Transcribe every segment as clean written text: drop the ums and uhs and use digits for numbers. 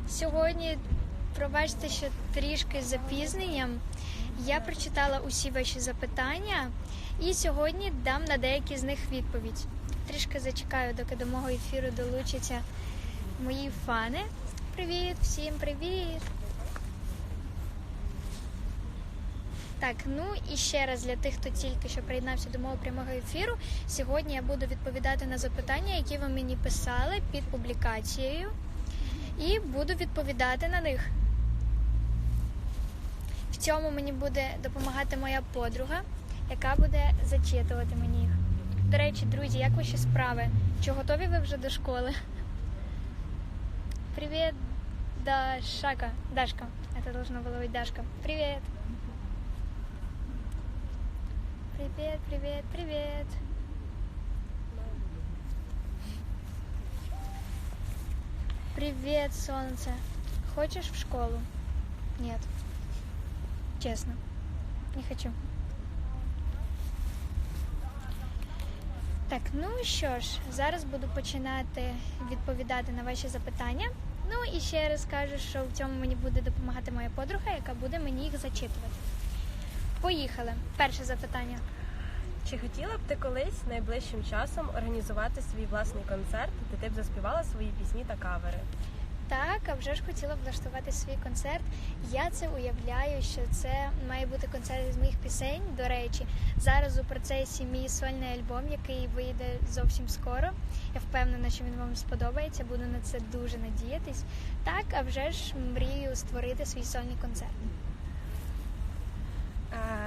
Сьогодні, пробачте, що трішки з запізненням, я прочитала усі ваші запитання і сьогодні дам на деякі з них відповідь. Трішки зачекаю, доки до мого ефіру долучаться мої фани. Привіт, всім привіт! Так, ну і ще раз для тих, хто тільки що приєднався до мого прямого ефіру, сьогодні я буду відповідати на запитання, які ви мені писали під публікацією, і буду відповідати на них. В цьому мені буде допомагати моя подруга, яка буде зачитувати мені їх. До речі, друзі, як ваші справи? Чи готові ви вже до школи? Привіт, Дашка. Это должно было быть Дашка. Привет. Привет, привет, привет. Привет, солнце. Хочешь в школу? Нет. Честно. Не хочу. Так, ну що ж, зараз буду починати відповідати на ваші запитання. Ну і ще раз кажу, що в цьому мені буде допомагати моя подруга, яка буде мені їх зачитувати. Поїхали. Перше запитання. Чи хотіла б ти колись найближчим часом організувати свій власний концерт, де ти б заспівала свої пісні та кавери? Так, а вже ж хотіла б влаштувати свій концерт. Я це уявляю, що це має бути концерт з моїх пісень. До речі, зараз у процесі мій сольний альбом, який вийде зовсім скоро. Я впевнена, що він вам сподобається, буду на це дуже надіятись. Так, а вже ж мрію створити свій сольний концерт.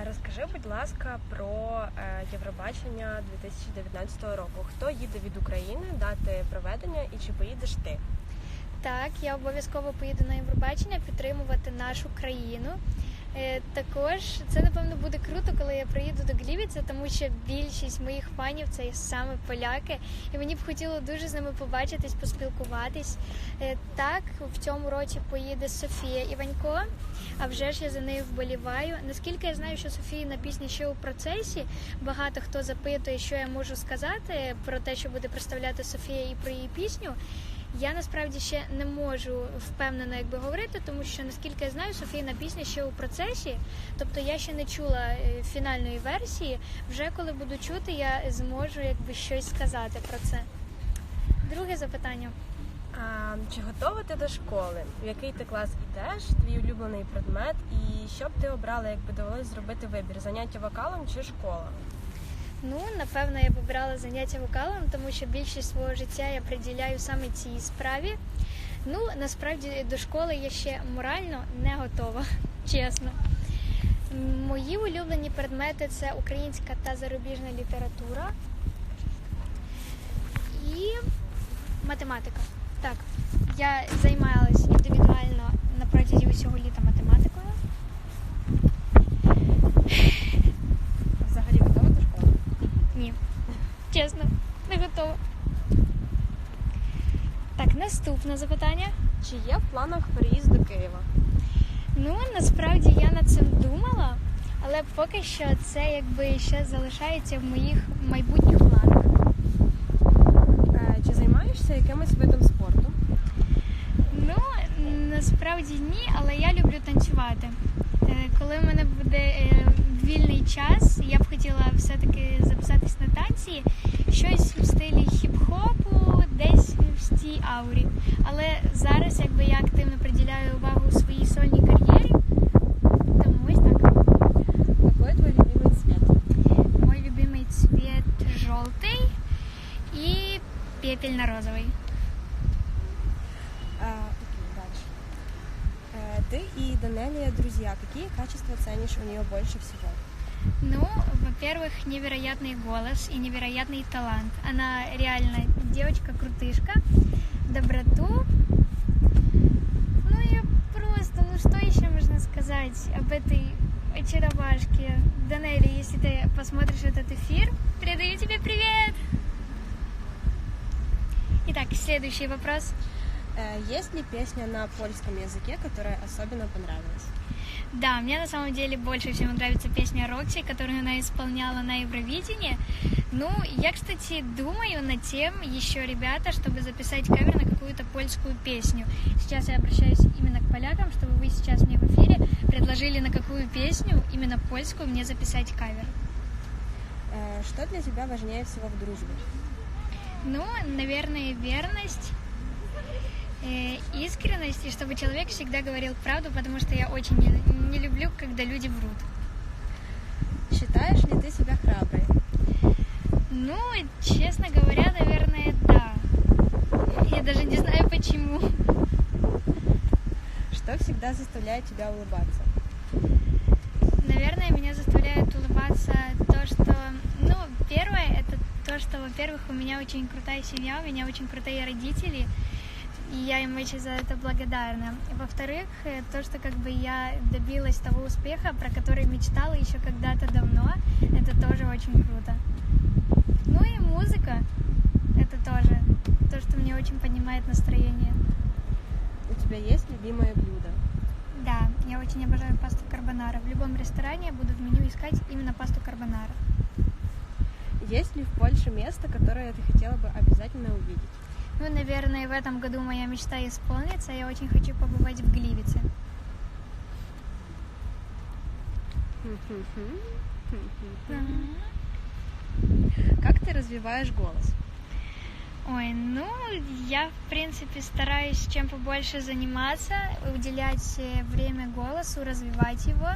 Розкажи, будь ласка, про Євробачення 2019 року. Хто їде від України, дати проведення і чи поїдеш ти? Так, я обов'язково поїду на Євробачення підтримувати нашу країну. Також це, напевно, буде круто, коли я приїду до Глівіця, тому що більшість моїх фанів – це саме поляки. І мені б хотіло дуже з ними побачитись, поспілкуватись. Так, в цьому році поїде Софія Іванько, а вже ж я за нею вболіваю. Наскільки я знаю, що Софіїна пісня ще у процесі, багато хто запитує, що я можу сказати про те, що буде представляти Софія і про її пісню. Я насправді ще не можу впевнено говорити, тому що, наскільки я знаю, Софійна пісня ще у процесі, тобто я ще не чула фінальної версії, вже коли буду чути, я зможу щось сказати про це. Друге запитання. Чи готова ти до школи? В який ти клас ідеш, твій улюблений предмет, і що б ти обрала, якби довелось зробити вибір, заняття вокалом чи школа? Ну, напевно, я б обрала заняття вокалом, тому що більшість свого життя я приділяю саме цій справі. Ну, насправді, до школи я ще морально не готова, чесно. Мої улюблені предмети – це українська та зарубіжна література і математика. Так, я займалась індивідуально на протязі усього літа математикою. Взагалі готова до школи? Ні, чесно, не готова. Так, наступне запитання. Чи є в планах переїзд до Києва? Ну, насправді я над цим думала, але поки що це ще залишається в моїх майбутніх планах. Чи займаєшся якимось видом спорту? Ну, насправді ні, але я люблю танцювати. Коли в мене буде вільний час, я б хотіла все-таки записатись на танці, щось в стилі хіп-хопу, десь в цій аурі. Але зараз я активно приділяю увагу своїй сольній кар'єрі, тому ось так. Какой твой любимый цвет? Мой любимый цвет желтый и пепельно-розовый. Окей, дальше. Ты и Данелия друзья. Какие качества ценишь у нее больше всего? Ну, во-первых, невероятный голос и невероятный талант. Она реально девочка-крутышка, доброту. Ну и просто, что еще можно сказать об этой очаровашке? Данелия, если ты посмотришь этот эфир, передаю тебе привет! Итак, следующий вопрос. Есть ли песня на польском языке, которая особенно понравилась? Да, мне на самом деле больше всего нравится песня Рокси, которую она исполняла на Евровидении. Ну, я, кстати, думаю над тем еще, ребята, чтобы записать кавер на какую-то польскую песню. Сейчас я обращаюсь именно к полякам, чтобы вы сейчас мне в эфире предложили, на какую песню, именно польскую, мне записать кавер. Что для тебя важнее всего в дружбе? Ну, наверное, верность, искренность, и чтобы человек всегда говорил правду, потому что я очень не люблю, когда люди врут. Считаешь ли ты себя храброй? Ну, честно говоря, наверное, да. Я даже не знаю почему. Что всегда заставляет тебя улыбаться? Наверное, меня заставляет улыбаться то, что... Ну, первое, это то, что, во-первых, у меня очень крутая семья, у меня очень крутые родители, и я им очень за это благодарна. И, во-вторых, то, что как бы я добилась того успеха, про который мечтала еще когда-то давно, это тоже очень круто. Ну и музыка, это тоже то, что мне очень поднимает настроение. У тебя есть любимое блюдо? Да, я очень обожаю пасту карбонара. В любом ресторане я буду в меню искать именно пасту карбонара. Есть ли в Польше место, которое ты хотела бы обязательно увидеть? Ну, наверное, в этом году моя мечта исполнится. Я очень хочу побывать в Гливице. Как ты развиваешь голос? Ой, ну, я, в принципе, стараюсь чем побольше заниматься, уделять время голосу, развивать его,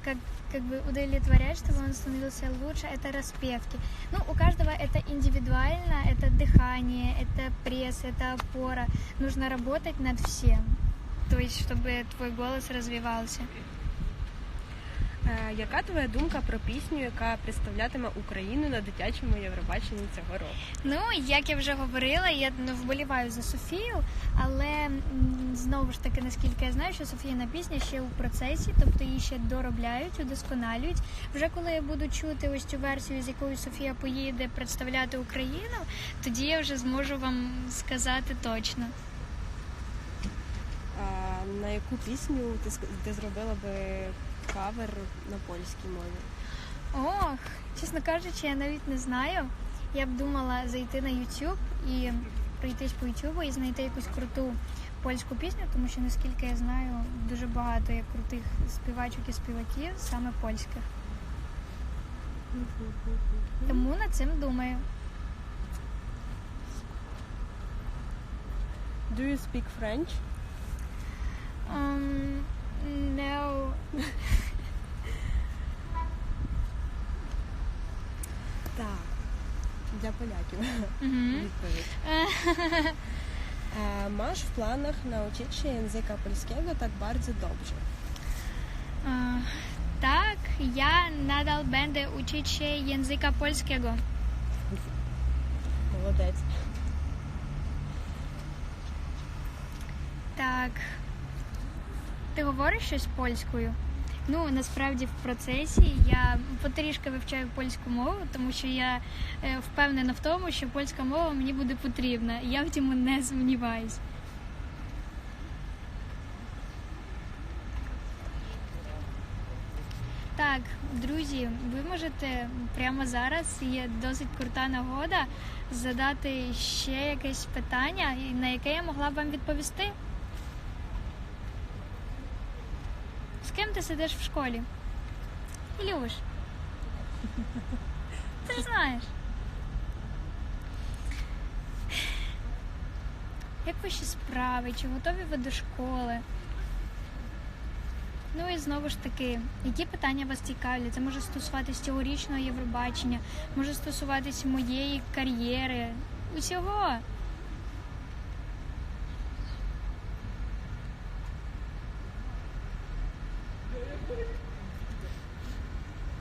как бы удовлетворять, чтобы он становился лучше. Это распевки. Ну, у каждого это индивидуально, это дыхание, это пресс, это опора. Нужно работать над всем, то есть, чтобы твой голос розвивався. Яка твоя думка про пісню, яка представлятиме Україну на дитячому Євробаченні цього року? Ну, як я вже говорила, я вболіваю за Софію, але знову ж таки, наскільки я знаю, що Софіїна пісня ще у процесі, тобто її ще доробляють, удосконалюють. Вже коли я буду чути ось цю версію, з якою Софія поїде представляти Україну, тоді я вже зможу вам сказати точно. На яку пісню ти зробила би кавер на польській мові? Ох, чесно кажучи, я навіть не знаю. Я б думала зайти на YouTube і пройтись по YouTube і знайти якусь круту польську пісню, тому що, наскільки я знаю, дуже багато є крутих співачок і співаків, саме польських. Тому над цим думаю. Do you speak French? No. Так, для поляків. Mhm. Відповідь. Masz w planach nauczyć się języka polskiego tak bardzo dobrze? Tak, ja nadal będę uczyć się języka polskiego. Молодець. Так. Ти говориш щось польською? Ну, насправді в процесі я потрішки вивчаю польську мову, тому що я впевнена в тому, що польська мова мені буде потрібна. Я в цьому не сумніваюсь. Так, друзі, ви можете прямо зараз, є досить крута нагода, задати ще якесь питання, на яке я могла б вам відповісти. З ким ти сидиш в школі? Ілюш, ти ж знаєш. Як ваші справи? Чи готові ви до школи? Ну і знову ж таки, які питання вас цікавлять? Це може стосуватись цьогорічного Євробачення, може стосуватись моєї кар'єри, усього.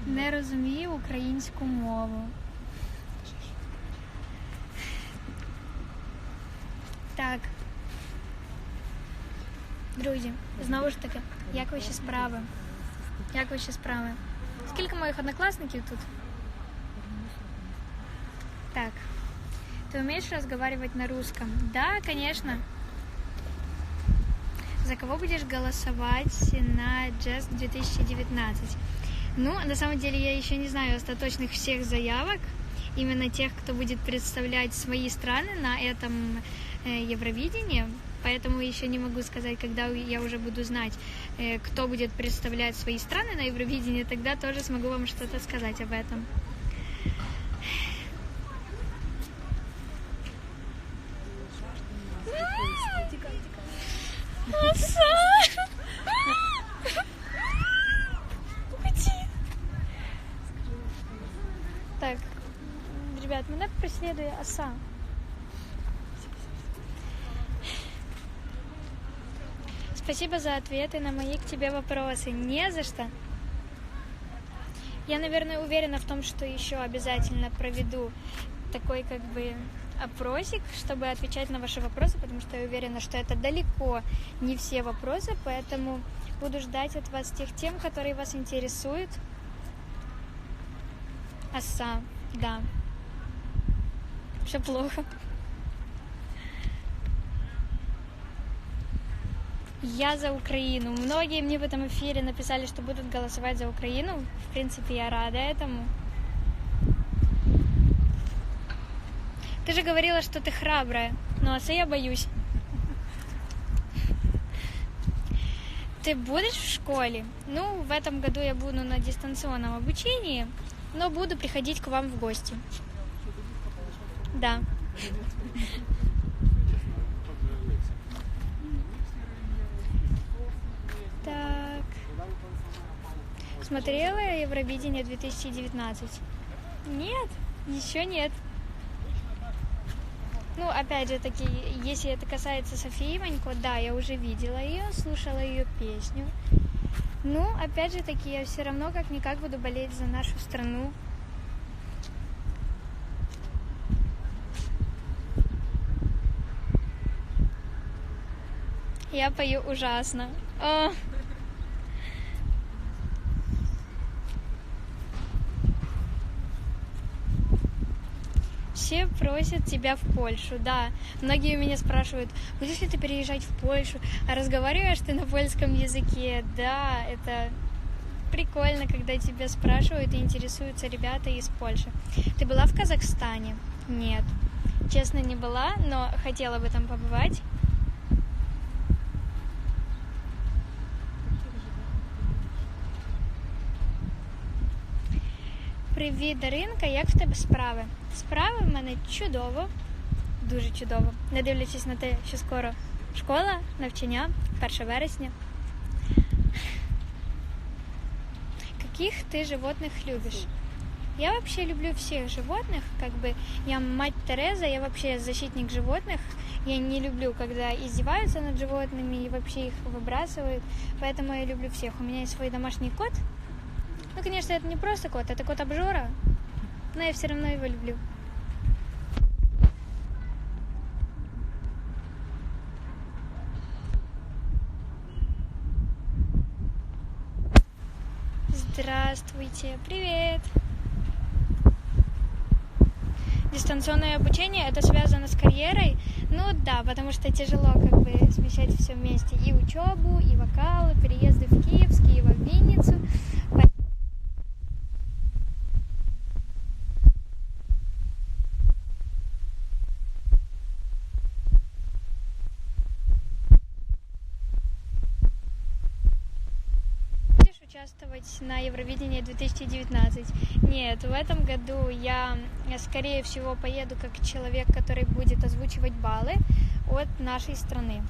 Не розумію українську мову. Так. Друзі, знову ж таки, як ваші справи? Як ваші справи? Скільки моїх одноклассників тут? Так. Ты умеешь разговаривать на русском? Да, конечно. За кого будешь голосовать на JESC 2019? Ну, на самом деле, я еще не знаю остаточных всех заявок, именно тех, кто будет представлять свои страны на этом Евровидении, поэтому еще не могу сказать, когда я уже буду знать, кто будет представлять свои страны на Евровидении, тогда тоже смогу вам что-то сказать об этом. Так, ребят, меня преследует оса. Спасибо за ответы на мои к тебе вопросы. Не за что. Я, наверное, уверена в том, что еще обязательно проведу такой как бы опросик, чтобы отвечать на ваши вопросы, потому что я уверена, что это далеко не все вопросы, поэтому буду ждать от вас тех тем, которые вас интересуют. Оса, да. Все плохо. Я за Украину. Многие мне в этом эфире написали, что будут голосовать за Украину. В принципе, я рада этому. Ты же говорила, что ты храбрая. Ну, а я боюсь. Ты будешь в школе? Ну, в этом году я буду на дистанционном обучении, но буду приходить к вам в гости. Да. Так. Смотрела Евровидение 2019? Нет, еще нет. Ну, опять же таки, если это касается Софии Манько, да, я уже видела ее, слушала ее песню. Ну, опять же таки, я все равно как-никак буду болеть за нашу страну. Я пою ужасно. О! Все просят тебя в Польшу, да. Многие меня спрашивают, будешь ли ты переезжать в Польшу, а разговариваешь ты на польском языке? Да, это прикольно, когда тебя спрашивают и интересуются ребята из Польши. Ты была в Казахстане? Нет. Честно, не была, но хотела бы там побывать. Привіт, Даринка, як в тебе справи? Справи в мене чудово, дуже чудово. Не дивлячись на те, що скоро школа, навчання, 1 вересня. Каких ты животных любишь? Я вообще люблю всех животных, как бы я мать Тереза, я вообще защитник животных. Я не люблю, когда издеваются над животными и вообще их выбрасывают, поэтому я люблю всех. У меня есть свой домашний кот. Ну, конечно, это не просто кот, это кот обжора, но я все равно его люблю. Здравствуйте, привет! Дистанционное обучение, это связано с карьерой? Ну да, потому что тяжело как бы смещать все вместе. И учебу, и вокалы, переезды в Киев, с Киева в Винницу. Участвовать на Евровидении 2019. Нет, в этом году я, скорее всего, поеду как человек, который будет озвучивать баллы от нашей страны.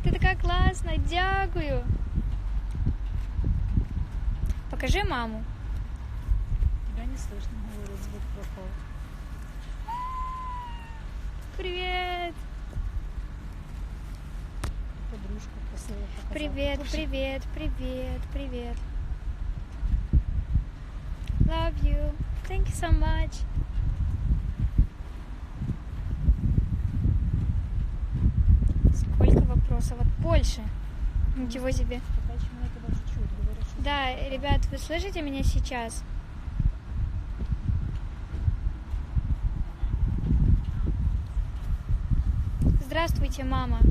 Ты такая классная, дякую. Покажи маму. Тебя не слышно, говорит, звук пропал. Привет! Подружка красивая показала. Привет, привет, привет, привет. Love you. Thank you so much. Сколько вопросов от Польши? Ничего себе. Пока меня это даже чуть, говорят, что... Да, ребят, вы слышите меня сейчас? Здравствуйте, мама.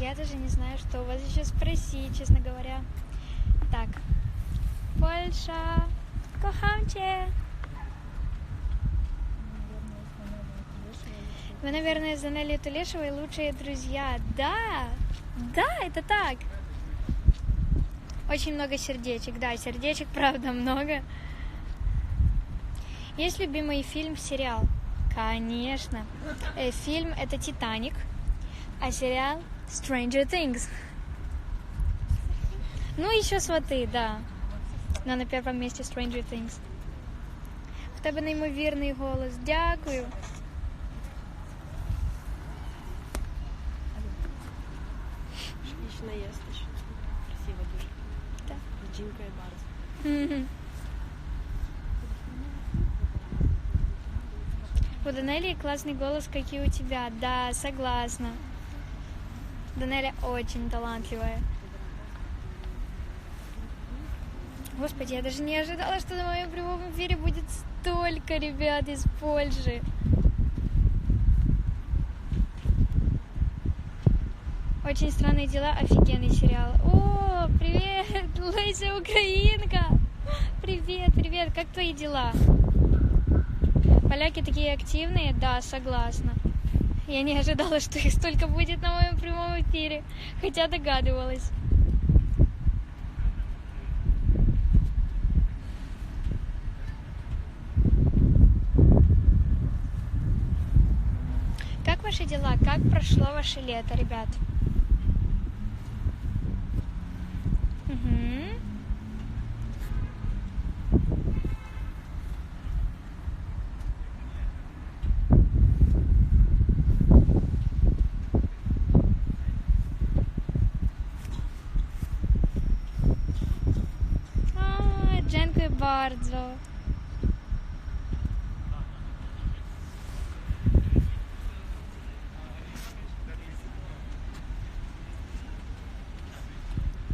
Я даже не знаю, что у вас еще спросить, честно говоря. Так, Польша, kocham cię. Вы, наверное, с Данелией Тулешевой лучшие друзья. Да, это так. Очень много сердечек, да, сердечек, правда, много. Есть любимый фильм, сериал? Конечно. Фильм — это «Титаник», а сериал — Stranger Things. Ну, еще «Сваты», да. Но на первом месте Stranger Things. В тебе неймовірний голос. Дякую. Śliczna jesteś. Красива дуже. Так. Dziękuję bardzo. У Данелии классный голос, как и у тебя. Да, согласна. Данеля очень талантливая. Господи, я даже не ожидала, что на моем прямом эфире будет столько ребят из Польши. Очень странные дела, офигенный сериал. О, привет, Леся Украинка. Привет, как твои дела? Поляки такие активные, да, согласна. Я не ожидала, что их столько будет на моем прямом эфире, хотя догадывалась. Как ваши дела? Как прошло ваше лето, ребят? Угу. Dziękuję bardzo.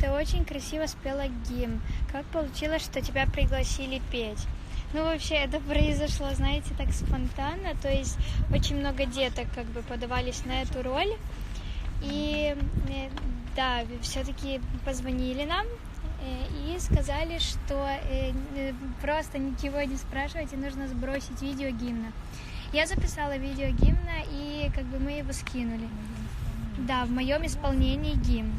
Ты очень красиво спела гимн. Как получилось, что тебя пригласили петь? Ну, вообще, это произошло, знаете, так спонтанно. То есть, очень много деток как бы подавались на эту роль. И, да, все-таки позвонили нам и сказали, что просто ничего не спрашивайте, нужно сбросить видео гимна. Я записала видео гимна, и как бы мы его скинули. Да, в моем исполнении гимн.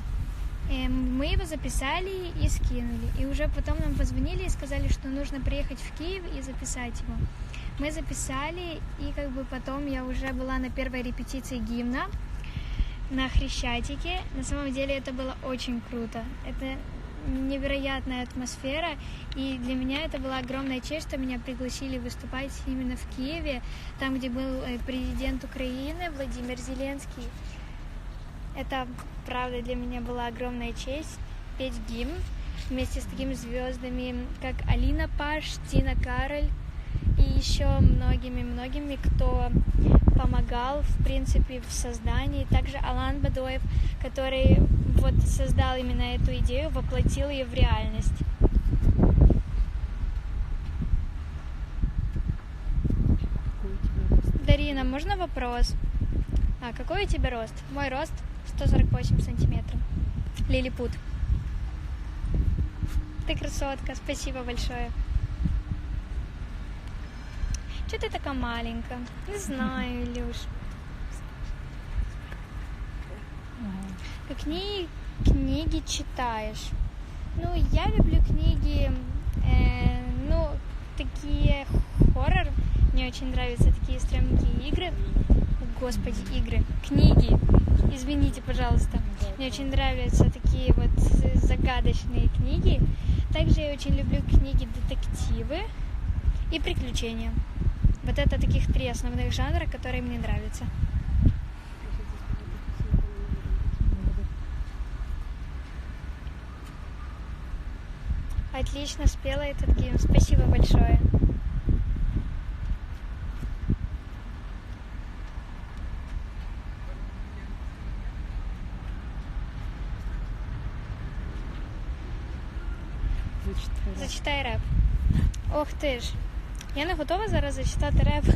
Мы его записали и скинули. И уже потом нам позвонили и сказали, что нужно приехать в Киев и записать его. Мы записали, и как бы потом я уже была на первой репетиции гимна на Хрещатике. На самом деле это было очень круто. Это невероятная атмосфера, и для меня это была огромная честь, что меня пригласили выступать именно в Киеве, там, где был президент Украины Владимир Зеленский. Это, правда, для меня была огромная честь петь гимн вместе с такими звездами, как Алина Паш, Тина Кароль и еще многими, кто помогал, в принципе, в создании. Также Алан Бадоев, который вот создал именно эту идею, воплотил ее в реальность. Дарина, можно вопрос? Какой у тебя рост? Мой рост 148 сантиметров. Лилипут. Ты красотка, спасибо большое. Че ты такая маленькая? Не знаю, Илюш. Какие книги читаешь? Ну, я люблю книги, такие хоррор. Мне очень нравятся такие стрёмненькие игры. Господи, игры. Книги. Извините, пожалуйста. Мне очень нравятся такие вот загадочные книги. Также я очень люблю книги-детективы и приключения. Вот это таких 3 основных жанра, которые мне нравятся. Отлично спела этот гимн. Спасибо большое. Зачитай. Зачитай реп. Ох ти ж. Я не готова зараз зачитати реп.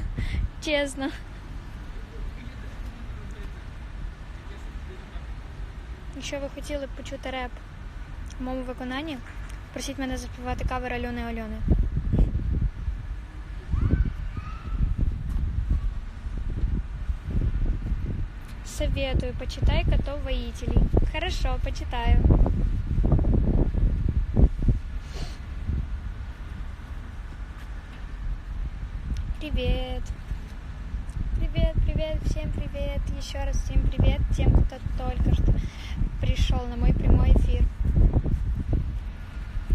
Чесно. Якщо ви хотіли б почути реп в моєму виконанні, просіть мене заспівати кавер Альони Альони. Советую, почитай «Котов-воителей». Хорошо, почитаю. Привет. Привет, привет, всем привет. Еще раз всем привет тем, кто только что пришел на мой прямой эфир.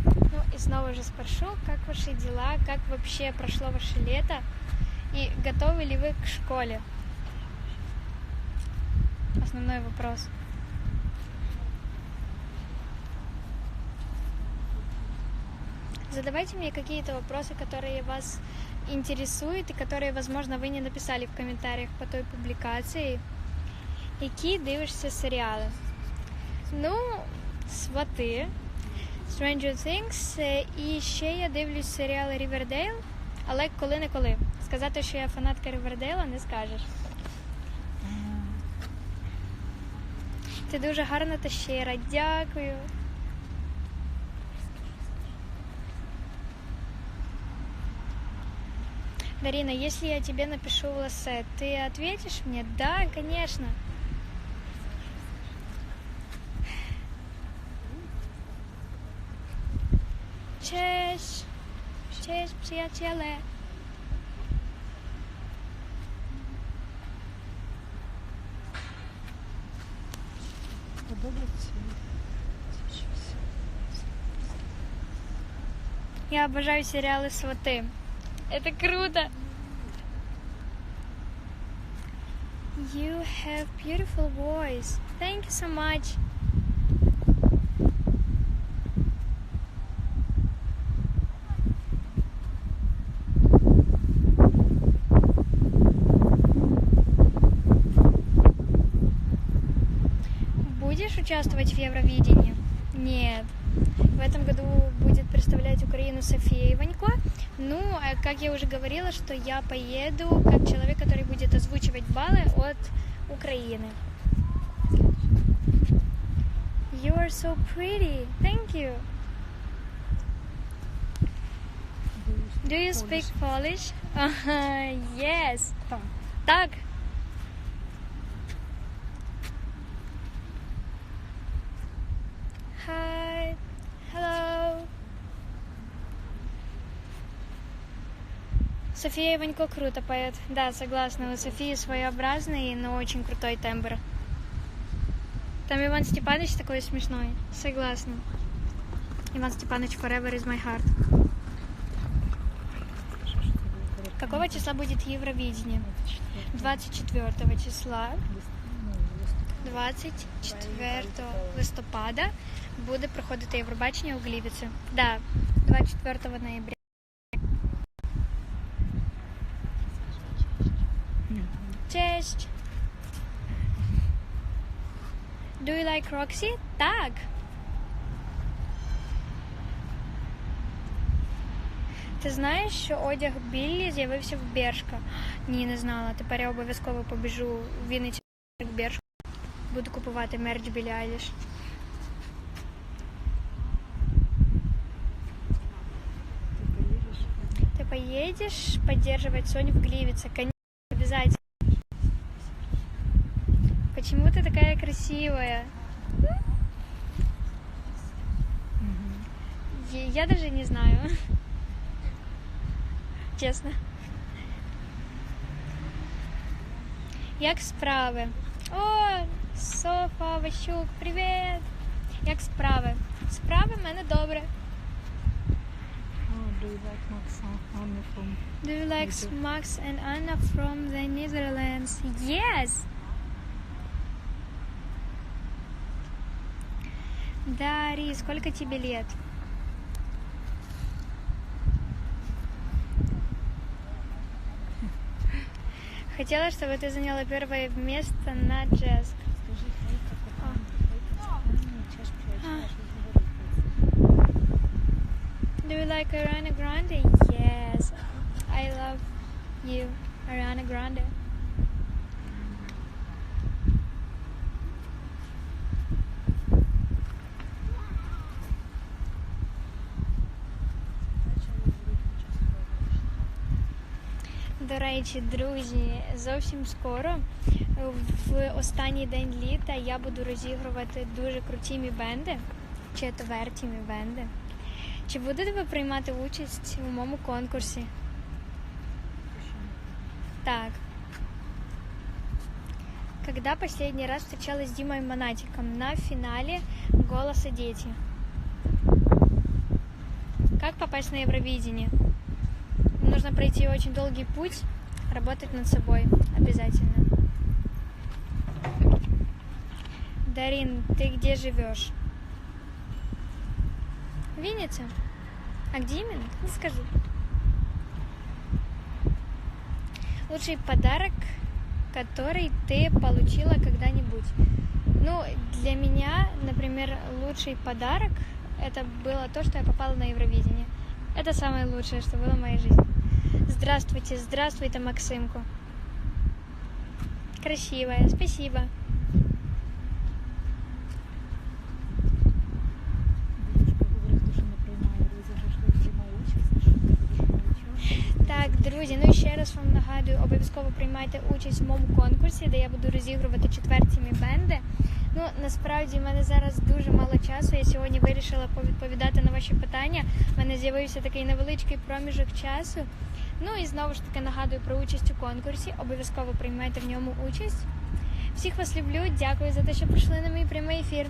Ну и снова же спрошу, как ваши дела, как вообще прошло ваше лето и готовы ли вы к школе? Основной вопрос. Задавайте мне какие-то вопросы, которые вас интересуют и которые, возможно, вы не написали в комментариях по той публікації. Які дивишся серіали? Ну, «Свати», «Stranger Things» і ще я дивлюсь серіал «Рівердейл», але коли-неколи. Сказати, що я фанатка «Рівердейла» не скажеш. Ти дуже гарна та щира. Дякую. Дарина, если я тебе напишу в лассе, ты ответишь мне? Да, конечно. Cześć. Cześć, przyjaciele. Подобається. Я обожаю сериалы «Сваты». Это круто. You have beautiful voice. Thank you so much. Будешь участвовать в Евровидении? Нет. В этом году будет представлять Украину София Иванько. Ну, как я уже говорила, что я поеду как человек, который будет озвучивать баллы от Украины. You are so pretty. Thank you. Do you speak Polish? Yes. Так. Так. Hi. Hello. София Иванько круто поет. Да, согласна. У Софии своеобразный, но очень крутой тембр. Там Иван Степанович такой смешной. Согласна. Иван Степанович forever is my heart. Какого числа будет Евровидение? 24 числа. 24 листопада буде проходити Євробачення у Глівіці. Да, 24 ноября. Cześć. Do you like Roxy? Так. Ти знаєш, що одяг Біллі з'явився в Бершка? Ні, не знала. Тепер я обов'язково побіжу в Вінницю в Бершку. Буду купувати мерч Біллі Айліш. Ты поедешь поддерживать Соню в Гливице? Конечно, обязательно. Почему ты такая красивая? Я даже не знаю. Чесно. Як справи? О, Софа, Ващук, привіт! Як справи? Справи в мене добре. Do you like Max and Anna from... Do you like Max and Anna from the Netherlands? Yes! Да, Ри, сколько тебе лет? Хотела, чтобы ты заняла первое место на джаз. Скажи, хай, you like Ariana Grande? Yes, I love you, Ariana Grande. До речі, друзі, зовсім скоро, в останній день літа, я буду розігрувати дуже круті мі-бенди, четверті мі-бенди. Чи будете ви приймати участь у моєму конкурсі? Так. Когда последний раз встречалась с Димой Монатиком? На финале «Голоса дети». Как попасть на Евровидение? Нужно пройти очень долгий путь, работать над собой обязательно. Дарин, ты где живешь? В Виннице? А где именно? Не скажу. Лучший подарок, который ты получила когда-нибудь? Ну, для меня, например, лучший подарок это было то, что я попала на Евровидение. Это самое лучшее, что было в моей жизни. Здравствуйте, здравствуйте, Максимку. Красивая, спасибо. Дівчинка говорить, хто що не приймає розіграш, хто приймає участь, що не буде нічого. Так, друзі, ну і ще раз вам нагадую, обов'язково приймайте участь в моєму конкурсі, де я буду розігрувати четверті мі-бенди. Ну, насправді, в мене зараз дуже мало часу. Я сьогодні вирішила повідповідати на ваші питання. У мене з'явився такий невеличкий проміжок часу. Ну і знову ж таки нагадую про участь у конкурсі. Обов'язково приймайте в ньому участь. Всіх вас люблю, дякую за те, що прийшли на мій прямий ефір.